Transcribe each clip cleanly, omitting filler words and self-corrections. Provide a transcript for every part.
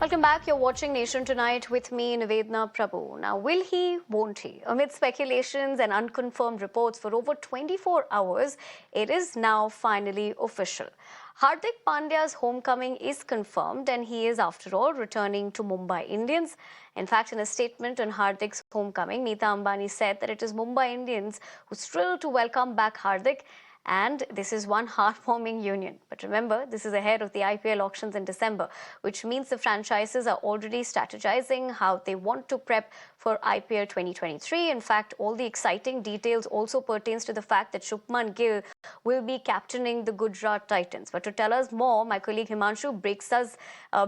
Welcome back. You're watching Nation Tonight with me, Nivedhana Prabhu. Now, will he, won't he? Amid speculations and unconfirmed reports for over 24 hours, it is now finally official. Hardik Pandya's homecoming is confirmed and he is, after all, returning to Mumbai Indians. In fact, in a statement on Hardik's homecoming, Neeta Ambani said that it is Mumbai Indians who's thrilled to welcome back Hardik. And this is one heartwarming union. But remember, this is ahead of the IPL auctions in December, which means the franchises are already strategizing how they want to prep for IPL 2023. In fact, all the exciting details also pertains to the fact that Shubman Gill will be captaining the Gujarat Titans. But to tell us more, my colleague Himanshu brings down all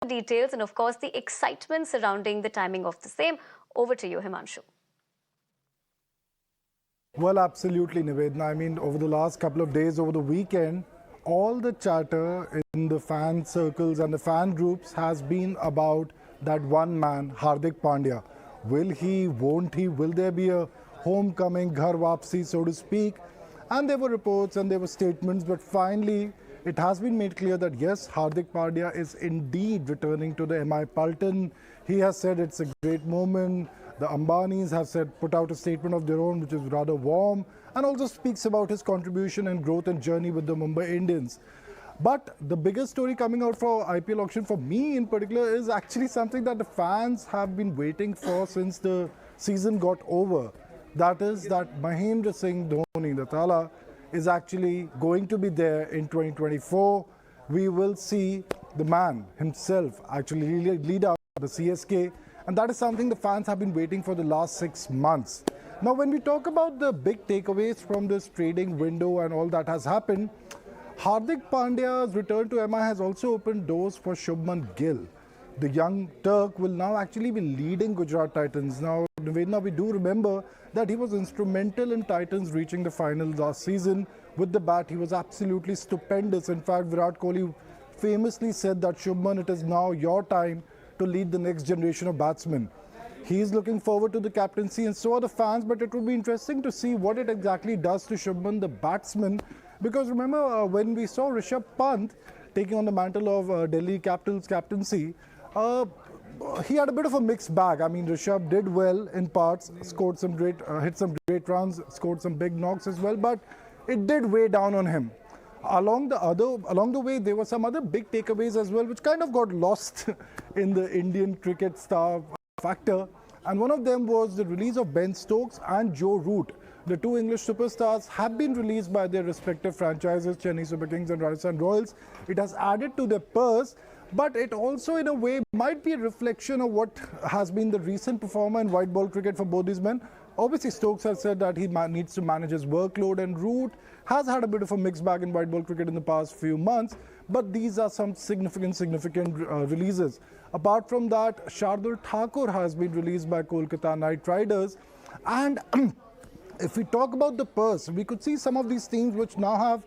the details and, of course, the excitement surrounding the timing of the same. Over to you, Himanshu. Well, absolutely, Nivedhana. I mean, over the last couple of days, over the weekend, all the chatter in the fan circles and the fan groups has been about that one man, Hardik Pandya. Will he, won't he, will there be a homecoming, ghar wapsi, so to speak? And there were reports and there were statements, but finally, it has been made clear that yes, Hardik Pandya is indeed returning to the MI Palton. He has said it's a great moment. The Ambanis have put out a statement of their own, which is rather warm, and also speaks about his contribution and growth and journey with the Mumbai Indians. But the biggest story coming out for IPL auction for me in particular is actually something that the fans have been waiting for since the season got over. That is that Mahendra Singh Dhoni, the Tala, is actually going to be there in 2024. We will see the man himself actually lead out the CSK. And that is something the fans have been waiting for the last 6 months. Now, when we talk about the big takeaways from this trading window and all that has happened, Hardik Pandya's return to MI has also opened doors for Shubman Gill. The young Turk will now actually be leading Gujarat Titans. Now, Nivedhana, we do remember that he was instrumental in Titans reaching the final last season. With the bat, he was absolutely stupendous. In fact, Virat Kohli famously said that, Shubman, it is now your time to lead the next generation of batsmen. He is looking forward to the captaincy and so are the fans, but it will be interesting to see what it exactly does to Shubman, the batsman. Because remember, when we saw Rishabh Pant taking on the mantle of Delhi Capitals captaincy, he had a bit of a mixed bag. I mean, Rishabh did well in parts, scored some great, hit some great runs, scored some big knocks as well, but it did weigh down on him. Along the way, there were some other big takeaways as well, which kind of got lost in the Indian cricket star factor. And one of them was the release of Ben Stokes and Joe Root. The two English superstars have been released by their respective franchises, Chennai Super Kings and Rajasthan Royals. It has added to their purse, but it also, in a way, might be a reflection of what has been the recent performance in white ball cricket for both these men. Obviously, Stokes has said that he needs to manage his workload, and Root has had a bit of a mixed bag in white ball cricket in the past few months. But these are some significant releases. Apart from that, Shardul Thakur has been released by Kolkata Knight Riders. And if we talk about the purse, we could see some of these teams which now have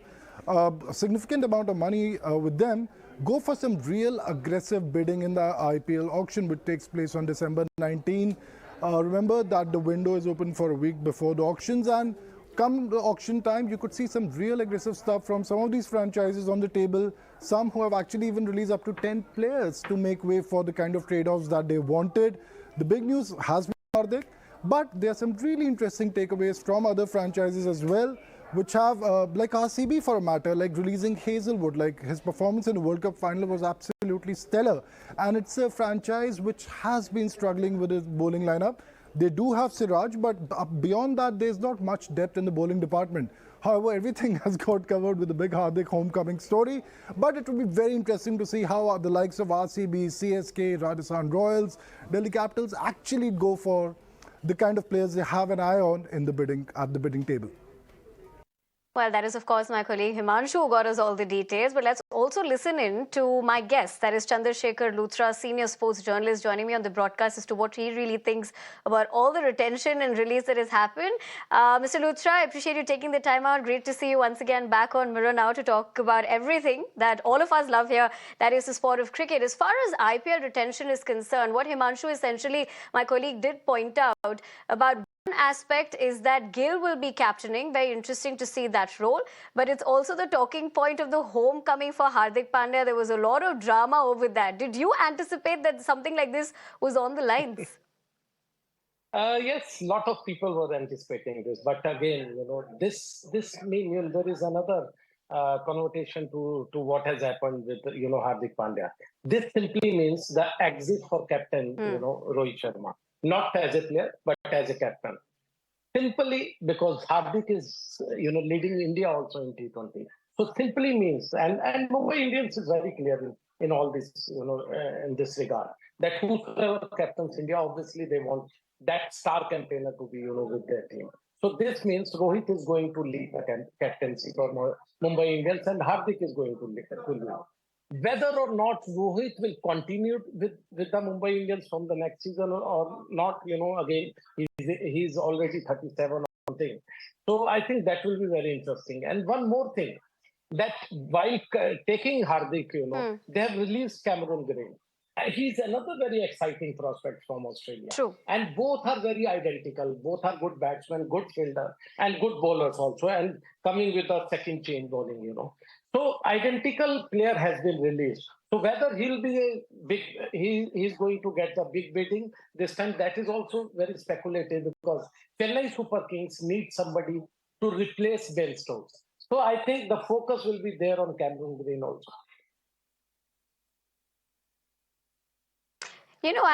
a significant amount of money with them go for some real aggressive bidding in the IPL auction, which takes place on December 19. Remember that the window is open for a week before the auctions, and come the auction time, you could see some real aggressive stuff from some of these franchises on the table, some who have actually even released up to 10 players to make way for the kind of trade-offs that they wanted. The big news has been Hardik, but there are some really interesting takeaways from other franchises as well, which have, like RCB for a matter, like releasing Hazelwood. Like his performance in the World Cup final was absolutely stellar. And it's a franchise which has been struggling with its bowling lineup. They do have Siraj, but beyond that, there's not much depth in the bowling department. However, everything has got covered with the big Hardik homecoming story. But it will be very interesting to see how the likes of RCB, CSK, Rajasthan Royals, Delhi Capitals actually go for the kind of players they have an eye on in the bidding at the bidding table. Well, that is, of course, my colleague Himanshu who got us all the details. But let's also listen in to my guest, that is Chander Shekhar Luthra, senior sports journalist, joining me on the broadcast as to what he really thinks about all the retention and release that has happened. Mr. Luthra, I appreciate you taking the time out. Great to see you once again back on Mirror Now to talk about everything that all of us love here, that is the sport of cricket. As far as IPL retention is concerned, what Himanshu essentially, my colleague, did point out about aspect is that Gill will be captaining. Very interesting to see that role. But it's also the talking point of the homecoming for Hardik Pandya. There was a lot of drama over that. Did you anticipate that something like this was on the lines? Yes, lot of people were anticipating this, but again, this mean there is another connotation to what has happened with Hardik Pandya. This simply means the exit for captain Rohit Sharma, not as a player but as a captain. Simply because Hardik is leading India also in T20. So simply means, and Mumbai Indians is very clear in all this in this regard, that whoever captains India, obviously they want that star campaigner to be with their team. So this means Rohit is going to lead the captaincy for Mumbai Indians, and Hardik is going to lead. Whether or not Rohit will continue with the Mumbai Indians from the next season or not, again, he's already 37 or something. So I think that will be very interesting. And one more thing, that while taking Hardik, they have released Cameron Green. He's another very exciting prospect from Australia. True. And both are very identical. Both are good batsmen, good fielder, and good bowlers also, and coming with a second chain bowling, So identical player has been released. So whether he'll be a big, he's going to get the big bidding this time, that is also very speculative, because Chennai Super Kings need somebody to replace Ben Stokes. So I think the focus will be there on Cameron Green also.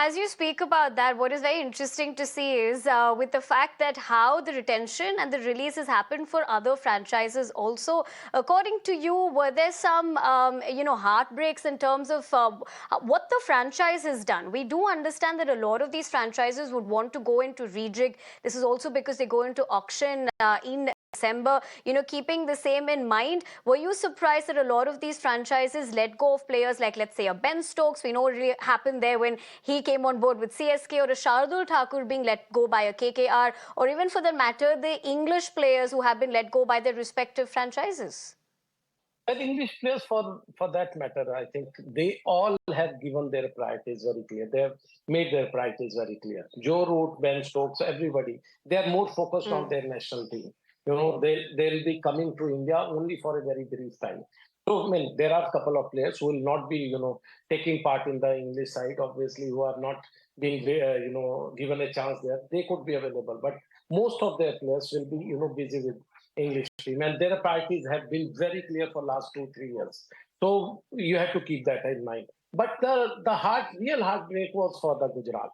As you speak about that, what is very interesting to see is with the fact that how the retention and the release has happened for other franchises also. According to you, were there some, heartbreaks in terms of what the franchise has done? We do understand that a lot of these franchises would want to go into rejig. This is also because they go into auction in December, keeping the same in mind. Were you surprised that a lot of these franchises let go of players like, let's say, a Ben Stokes? We know what really happened there when he came on board with CSK, or a Shardul Thakur being let go by a KKR, or even for that matter, the English players who have been let go by their respective franchises. And English players, for that matter, I think they all have given their priorities very clear. They have made their priorities very clear. Joe Root, Ben Stokes, everybody, they are more focused on their national team. They'll be coming to India only for a very brief time. So, I mean, there are a couple of players who will not be, taking part in the English side, obviously, who are not being, given a chance there. They could be available, but most of their players will be, busy with English team, and their priorities have been very clear for last 2-3 years. So you have to keep that in mind. But the real heartbreak was for the Gujarat.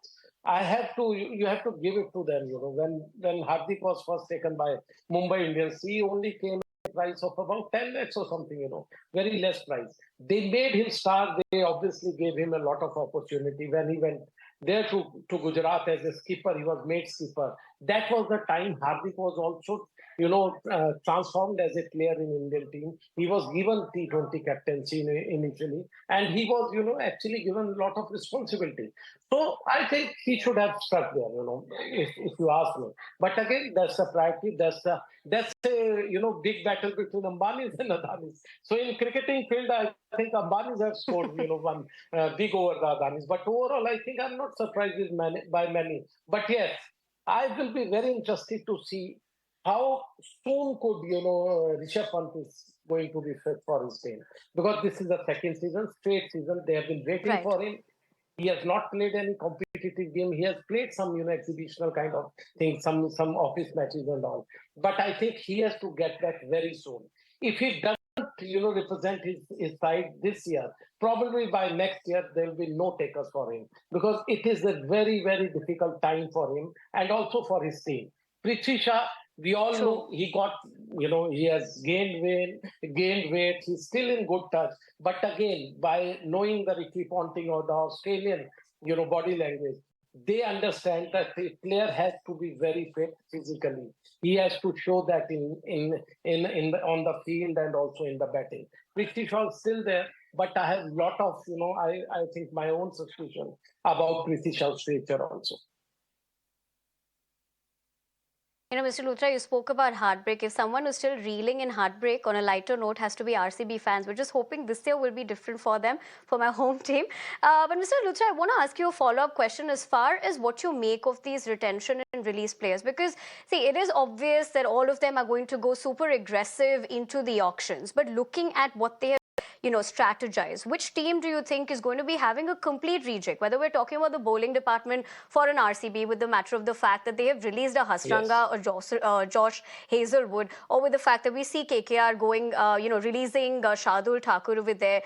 You have to give it to them. When Hardik was first taken by Mumbai Indians, he only came at a price of about 10 lakhs or something. Very less price. They made him star. They obviously gave him a lot of opportunity when he went there to Gujarat as a skipper. He was made skipper. That was the time Hardik was also transformed as a player in Indian team. He was given T20 captaincy initially, and he was, actually given a lot of responsibility. So I think he should have stuck there, if you ask me. But again, that's the priority. That's a big battle between Ambanis and Adanis. So in cricketing field, I think Ambanis have scored, one big over the Adanis. But overall, I think I'm not surprised by many. But yes, I will be very interested to see how soon could Rishabh Pant is going to be fit for his team, because this is the second season, straight season. They have been waiting for him. He has not played any competitive game. He has played some exhibitional kind of things, some office matches and all. But I think he has to get that very soon. If he doesn't represent his side this year, probably by next year there will be no takers for him, because it is a very, very difficult time for him and also for his team. Prithvi Shaw, we all know he got, he has gained weight. He's still in good touch. But again, by knowing the Ricky Ponting or the Australian, body language, they understand that the player has to be very fit physically. He has to show that on the field and also in the batting. Prithvi Shaw is still there, but I have a lot of, I think my own suspicion about Prithvi Shaw's future also. Mr. Luthra, you spoke about heartbreak. If someone who's still reeling in heartbreak on a lighter note has to be RCB fans, we're just hoping this year will be different for them, for my home team. But Mr. Luthra, I want to ask you a follow-up question as far as what you make of these retention and release players. Because, see, it is obvious that all of them are going to go super aggressive into the auctions. But looking at what they have strategize. Which team do you think is going to be having a complete reject? Whether we're talking about the bowling department for an RCB with the matter of the fact that they have released a Hasranga Yes. or Josh Hazelwood, or with the fact that we see KKR going, releasing Shardul Thakur over there.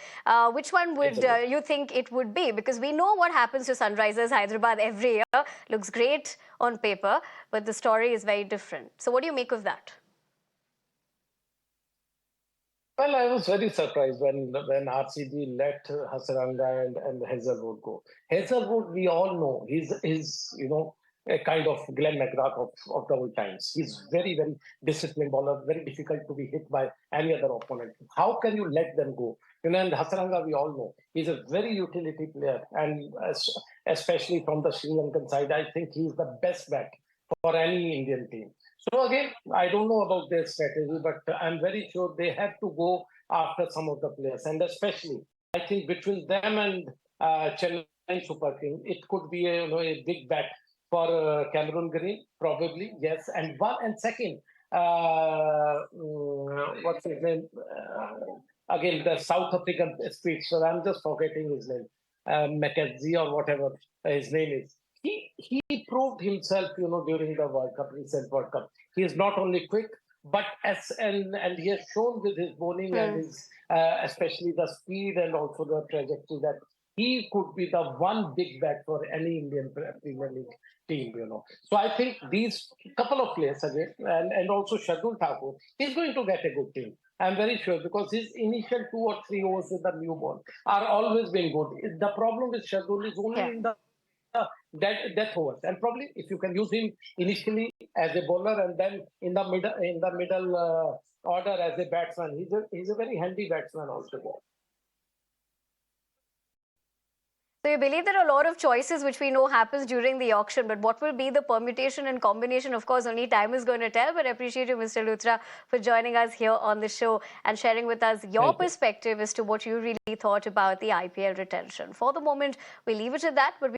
Which one would you think it would be? Because we know what happens to Sunrisers Hyderabad every year. Looks great on paper, but the story is very different. So what do you make of that? Well, I was very surprised when RCB let Hasaranga and Hazelwood go. Hazelwood, we all know, he's a kind of Glenn McGrath of the old times. He's very disciplined bowler, very difficult to be hit by any other opponent. How can you let them go? And Hasaranga, we all know, he's a very utility player, and especially from the Sri Lankan side, I think he's the best bet for any Indian team. So again, I don't know about their strategy, but I'm very sure they have to go after some of the players, and especially I think between them and Chennai Super King, it could be a big bet for Cameron Green, probably yes, and second, what's his name? Again, the South African speech. So I'm just forgetting his name, McKenzie or whatever his name is. He proved himself, during the World Cup, recent World Cup. He is not only quick, but and he has shown with his bowling and his especially the speed and also the trajectory that he could be the one big bet for any Indian Premier League team. So I think these couple of players again, and also Shardul Thakur, he's going to get a good team. I'm very sure because his initial 2 or 3 overs with the new ball are always been good. The problem with Shardul is only in the death overs, and probably if you can use him initially as a bowler and then in the middle order as a batsman, he's a very handy batsman also. So you believe there are a lot of choices which we know happens during the auction, but what will be the permutation and combination? Of course, only time is going to tell, but I appreciate you, Mr. Luthra, for joining us here on the show and sharing with us your perspective as to what you really thought about the IPL retention. For the moment, we leave it at that, but